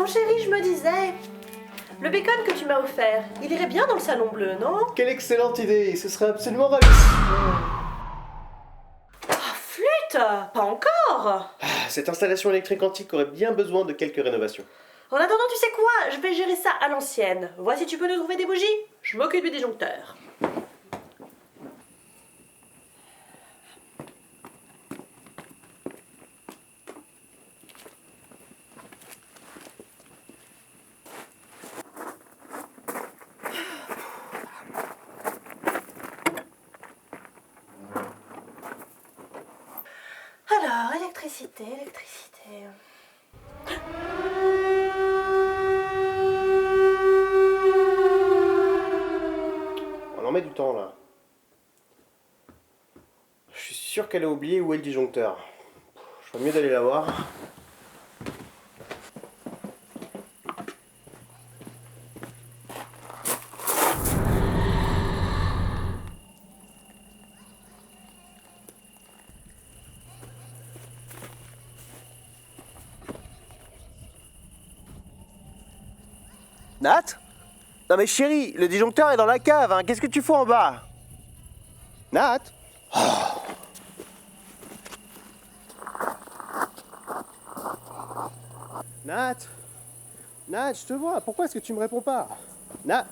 Mon chéri, je me disais... Le bacon que tu m'as offert, il irait bien dans le salon bleu, non? Quelle excellente idée, ce serait absolument ravissant. Oh, flûte! Pas encore! Cette installation électrique antique aurait bien besoin de quelques rénovations. En attendant, tu sais quoi? Je vais gérer ça à l'ancienne. Vois si tu peux nous trouver des bougies. Je m'occupe du disjoncteur. Alors, électricité. On en met du temps là. Je suis sûr qu'elle a oublié où est le disjoncteur. Je ferais mieux d'aller la voir. Nat? Non mais chérie, le disjoncteur est dans la cave, hein. Qu'est-ce que tu fous en bas? Nat? Nat? Nat, je te vois, pourquoi est-ce que tu me réponds pas? Nat?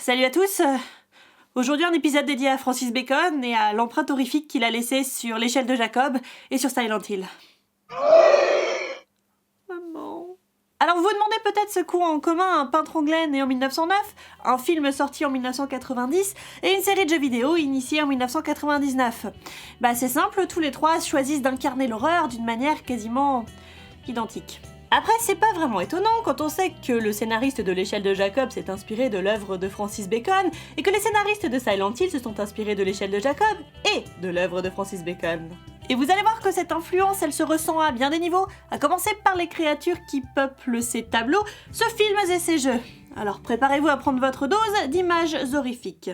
Salut à tous. Aujourd'hui un épisode dédié à Francis Bacon et à l'empreinte horrifique qu'il a laissée sur l'échelle de Jacob et sur Silent Hill. Maman. Alors vous vous demandez peut-être ce qu'ont en commun un peintre anglais né en 1909, un film sorti en 1990 et une série de jeux vidéo initiée en 1999. Bah c'est simple, tous les trois choisissent d'incarner l'horreur d'une manière quasiment identique. Après, c'est pas vraiment étonnant quand on sait que le scénariste de l'échelle de Jacob s'est inspiré de l'œuvre de Francis Bacon et que les scénaristes de Silent Hill se sont inspirés de l'échelle de Jacob et de l'œuvre de Francis Bacon. Et vous allez voir que cette influence, elle se ressent à bien des niveaux, à commencer par les créatures qui peuplent ces tableaux, ce film et ces jeux. Alors préparez-vous à prendre votre dose d'images horrifiques.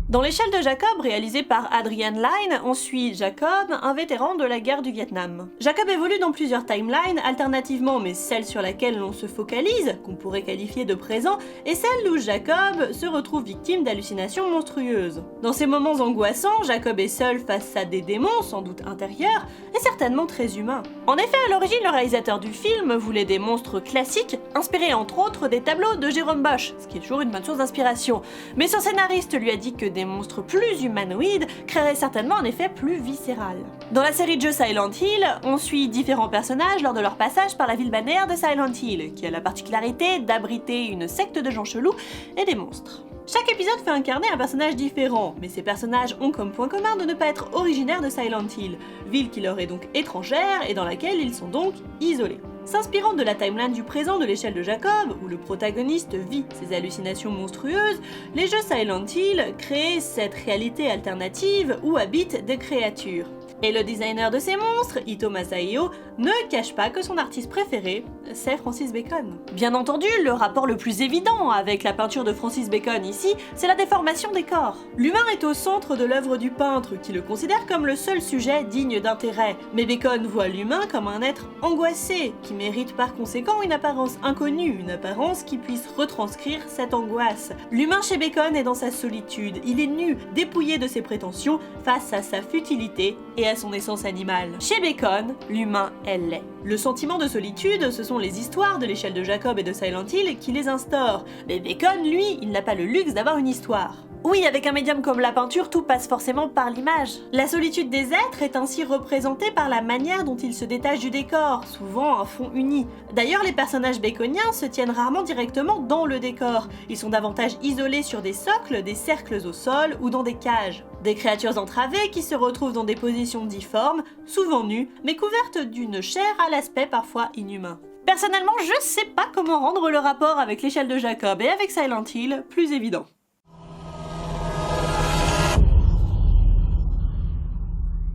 Dans l'échelle de Jacob, réalisée par Adrian Lyne, on suit Jacob, un vétéran de la guerre du Vietnam. Jacob évolue dans plusieurs timelines, alternativement, mais celle sur laquelle l'on se focalise, qu'on pourrait qualifier de présent, est celle où Jacob se retrouve victime d'hallucinations monstrueuses. Dans ces moments angoissants, Jacob est seul face à des démons, sans doute intérieurs, et certainement très humains. En effet, à l'origine, le réalisateur du film voulait des monstres classiques, inspirés entre autres des tableaux de Jérôme Bosch, ce qui est toujours une bonne source d'inspiration. Mais son scénariste lui a dit que des monstres plus humanoïdes créeraient certainement un effet plus viscéral. Dans la série de jeux Silent Hill, on suit différents personnages lors de leur passage par la ville balnéaire de Silent Hill, qui a la particularité d'abriter une secte de gens chelous et des monstres. Chaque épisode fait incarner un personnage différent, mais ces personnages ont comme point commun de ne pas être originaires de Silent Hill, ville qui leur est donc étrangère et dans laquelle ils sont donc isolés. S'inspirant de la timeline du présent de l'échelle de Jacob, où le protagoniste vit ses hallucinations monstrueuses, les jeux Silent Hill créent cette réalité alternative où habitent des créatures. Et le designer de ces monstres, Ito Masahiro, ne cache pas que son artiste préféré, c'est Francis Bacon. Bien entendu, le rapport le plus évident avec la peinture de Francis Bacon ici, c'est la déformation des corps. L'humain est au centre de l'œuvre du peintre, qui le considère comme le seul sujet digne d'intérêt. Mais Bacon voit l'humain comme un être angoissé, qui mérite par conséquent une apparence inconnue, une apparence qui puisse retranscrire cette angoisse. L'humain chez Bacon est dans sa solitude, il est nu, dépouillé de ses prétentions, face à sa futilité et à à son essence animale. Chez Bacon, l'humain est laid. Le sentiment de solitude, ce sont les histoires de l'échelle de Jacob et de Silent Hill qui les instaurent. Mais Bacon, lui, il n'a pas le luxe d'avoir une histoire. Oui, avec un médium comme la peinture, tout passe forcément par l'image. La solitude des êtres est ainsi représentée par la manière dont ils se détachent du décor, souvent un fond uni. D'ailleurs, les personnages baconiens se tiennent rarement directement dans le décor. Ils sont davantage isolés sur des socles, des cercles au sol ou dans des cages. Des créatures entravées qui se retrouvent dans des positions difformes, souvent nues, mais couvertes d'une chair à l'aspect parfois inhumain. Personnellement, je sais pas comment rendre le rapport avec l'échelle de Jacob et avec Silent Hill plus évident.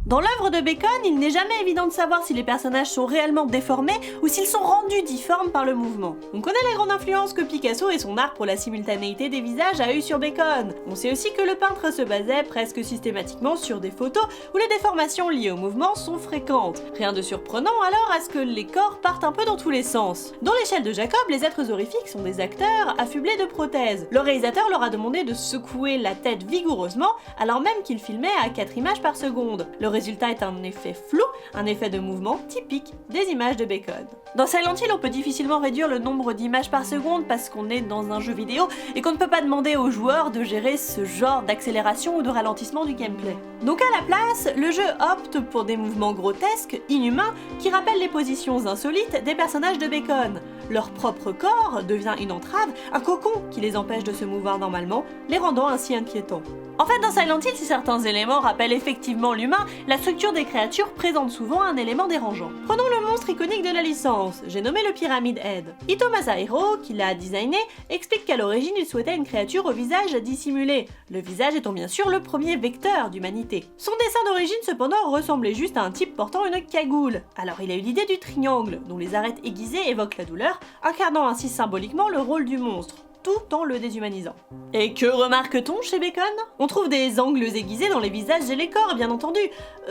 Dans l'œuvre de Bacon, il n'est jamais évident de savoir si les personnages sont réellement déformés ou s'ils sont rendus difformes par le mouvement. On connaît les grandes influences que Picasso et son art pour la simultanéité des visages a eu sur Bacon. On sait aussi que le peintre se basait presque systématiquement sur des photos où les déformations liées au mouvement sont fréquentes. Rien de surprenant alors à ce que les corps partent un peu dans tous les sens. Dans l'échelle de Jacob, les êtres horrifiques sont des acteurs affublés de prothèses. Le réalisateur leur a demandé de secouer la tête vigoureusement alors même qu'il filmait à 4 images par seconde. Le résultat est un effet flou, un effet de mouvement typique des images de Bacon. Dans Silent Hill, on peut difficilement réduire le nombre d'images par seconde parce qu'on est dans un jeu vidéo et qu'on ne peut pas demander aux joueurs de gérer ce genre d'accélération ou de ralentissement du gameplay. Donc à la place, le jeu opte pour des mouvements grotesques, inhumains, qui rappellent les positions insolites des personnages de Bacon. Leur propre corps devient une entrave, un cocon qui les empêche de se mouvoir normalement, les rendant ainsi inquiétants. En fait, dans Silent Hill, si certains éléments rappellent effectivement l'humain, la structure des créatures présente souvent un élément dérangeant. Prenons le monstre iconique de la licence, j'ai nommé le Pyramid Head. Ito Masahiro, qui l'a designé, explique qu'à l'origine il souhaitait une créature au visage dissimulé, le visage étant bien sûr le premier vecteur d'humanité. Son dessin d'origine cependant ressemblait juste à un type portant une cagoule. Alors il a eu l'idée du triangle, dont les arêtes aiguisées évoquent la douleur, incarnant ainsi symboliquement le rôle du monstre, tout en le déshumanisant. Et que remarque-t-on chez Bacon? On trouve des angles aiguisés dans les visages et les corps, bien entendu.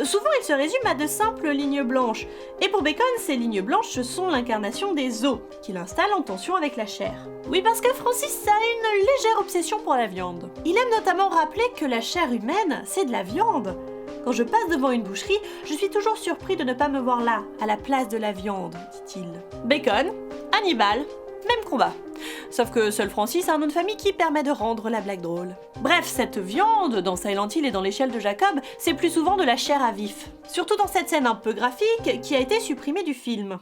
Souvent, ils se résument à de simples lignes blanches. Et pour Bacon, ces lignes blanches sont l'incarnation des os, qu'il installe en tension avec la chair. Oui, parce que Francis a une légère obsession pour la viande. Il aime notamment rappeler que la chair humaine, c'est de la viande. Quand je passe devant une boucherie, je suis toujours surpris de ne pas me voir là, à la place de la viande, dit-il. Bacon, Hannibal, même combat. Sauf que seul Francis a un nom de famille qui permet de rendre la blague drôle. Bref, cette viande, dans Silent Hill et dans l'échelle de Jacob, c'est plus souvent de la chair à vif. Surtout dans cette scène un peu graphique qui a été supprimée du film.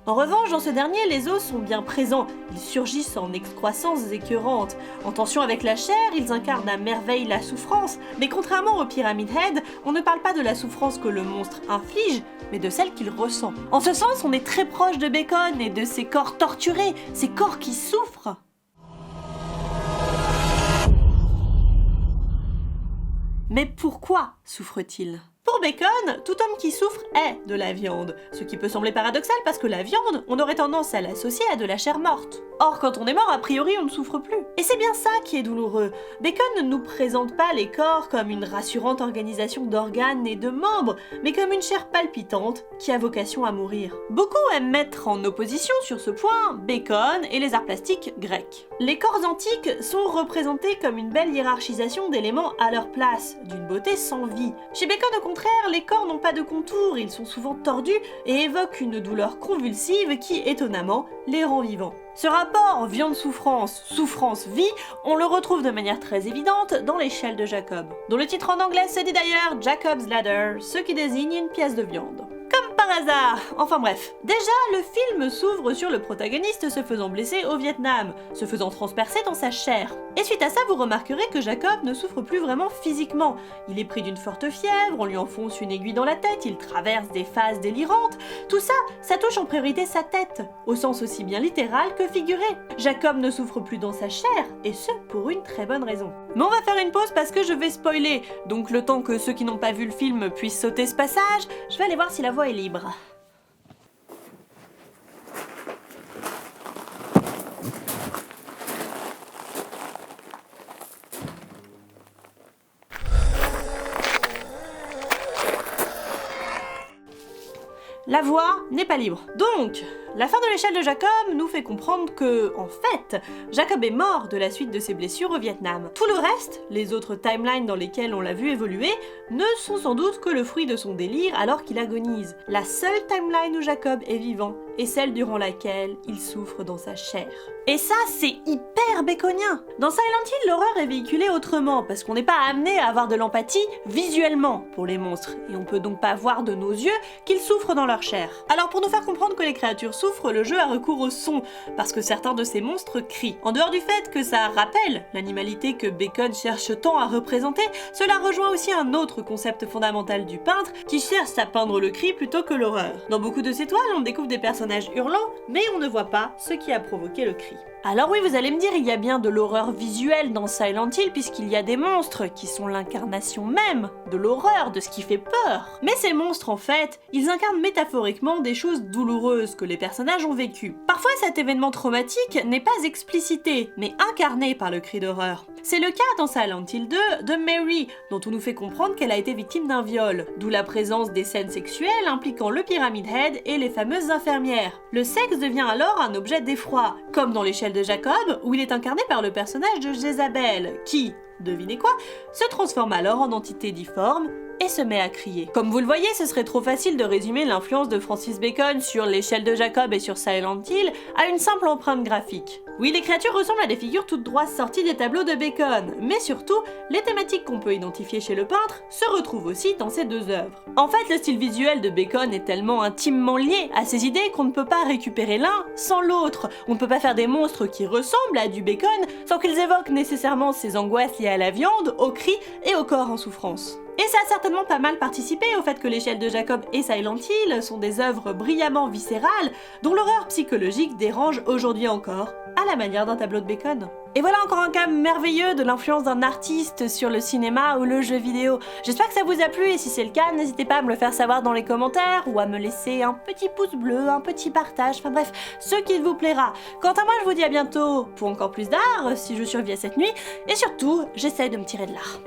En revanche, dans ce dernier, les os sont bien présents, ils surgissent en excroissances écœurantes. En tension avec la chair, ils incarnent à merveille la souffrance, mais contrairement au Pyramid Head, on ne parle pas de la souffrance que le monstre inflige, mais de celle qu'il ressent. En ce sens, on est très proche de Bacon et de ses corps torturés, ces corps qui souffrent. Mais pourquoi souffre-t-il ? Pour Bacon, tout homme qui souffre est de la viande, ce qui peut sembler paradoxal parce que la viande, on aurait tendance à l'associer à de la chair morte. Or, quand on est mort, a priori, on ne souffre plus. Et c'est bien ça qui est douloureux. Bacon ne nous présente pas les corps comme une rassurante organisation d'organes et de membres, mais comme une chair palpitante qui a vocation à mourir. Beaucoup aiment mettre en opposition sur ce point Bacon et les arts plastiques grecs. Les corps antiques sont représentés comme une belle hiérarchisation d'éléments à leur place, d'une beauté sans vie. Chez Bacon, au contraire, les corps n'ont pas de contours, ils sont souvent tordus et évoquent une douleur convulsive qui, étonnamment, les rend vivants. Ce rapport viande-souffrance, souffrance-vie, on le retrouve de manière très évidente dans l'échelle de Jacob, dont le titre en anglais se dit d'ailleurs Jacob's Ladder, ce qui désigne une pièce de viande. Comme par hasard. Enfin bref. Déjà, le film s'ouvre sur le protagoniste se faisant blesser au Vietnam, se faisant transpercer dans sa chair. Et suite à ça, vous remarquerez que Jacob ne souffre plus vraiment physiquement. Il est pris d'une forte fièvre, on lui enfonce une aiguille dans la tête, il traverse des phases délirantes. Tout ça, ça touche en priorité sa tête, au sens aussi bien littéral que figuré. Jacob ne souffre plus dans sa chair, et ce, pour une très bonne raison. Mais on va faire une pause parce que je vais spoiler, donc le temps que ceux qui n'ont pas vu le film puissent sauter ce passage, je vais aller voir si la voie est libre. La voie n'est pas libre. Donc, la fin de l'échelle de Jacob nous fait comprendre que, en fait, Jacob est mort de la suite de ses blessures au Vietnam. Tout le reste, les autres timelines dans lesquelles on l'a vu évoluer, ne sont sans doute que le fruit de son délire alors qu'il agonise. La seule timeline où Jacob est vivant est celle durant laquelle il souffre dans sa chair. Et ça, c'est hyper baconien. Dans Silent Hill, l'horreur est véhiculée autrement, parce qu'on n'est pas amené à avoir de l'empathie visuellement pour les monstres, et on peut donc pas voir de nos yeux qu'ils souffrent dans leur chair. Alors pour nous faire comprendre que les créatures souffrent, le jeu a recours au son, parce que certains de ces monstres crient. En dehors du fait que ça rappelle l'animalité que Bacon cherche tant à représenter, cela rejoint aussi un autre concept fondamental du peintre, qui cherche à peindre le cri plutôt que l'horreur. Dans beaucoup de ses toiles, on découvre des personnages hurlants, mais on ne voit pas ce qui a provoqué le cri. Alors oui, vous allez me dire, il y a bien de l'horreur visuelle dans Silent Hill puisqu'il y a des monstres qui sont l'incarnation même de l'horreur, de ce qui fait peur. Mais ces monstres, en fait, ils incarnent métaphoriquement des choses douloureuses que les personnages ont vécues. Parfois, cet événement traumatique n'est pas explicité, mais incarné par le cri d'horreur. C'est le cas dans Silent Hill 2 de Mary, dont on nous fait comprendre qu'elle a été victime d'un viol, d'où la présence des scènes sexuelles impliquant le Pyramid Head et les fameuses infirmières. Le sexe devient alors un objet d'effroi, comme dans l'échelle de Jacob, où il est incarné par le personnage de Jézabel, qui, devinez quoi, se transforme alors en entité difforme et se met à crier. Comme vous le voyez, ce serait trop facile de résumer l'influence de Francis Bacon sur l'échelle de Jacob et sur Silent Hill à une simple empreinte graphique. Oui, les créatures ressemblent à des figures toutes droites sorties des tableaux de Bacon, mais surtout, les thématiques qu'on peut identifier chez le peintre se retrouvent aussi dans ces deux œuvres. En fait, le style visuel de Bacon est tellement intimement lié à ses idées qu'on ne peut pas récupérer l'un sans l'autre. On ne peut pas faire des monstres qui ressemblent à du Bacon sans qu'ils évoquent nécessairement ses angoisses liées à la viande, aux cris et au corps en souffrance. Et ça a certainement pas mal participé au fait que l'échelle de Jacob et Silent Hill sont des œuvres brillamment viscérales dont l'horreur psychologique dérange aujourd'hui encore, à la manière d'un tableau de Bacon. Et voilà encore un cas merveilleux de l'influence d'un artiste sur le cinéma ou le jeu vidéo. J'espère que ça vous a plu et si c'est le cas, n'hésitez pas à me le faire savoir dans les commentaires ou à me laisser un petit pouce bleu, un petit partage, enfin bref, ce qui vous plaira. Quant à moi, je vous dis à bientôt pour encore plus d'art, si je survis à cette nuit, et surtout, j'essaye de me tirer de l'art.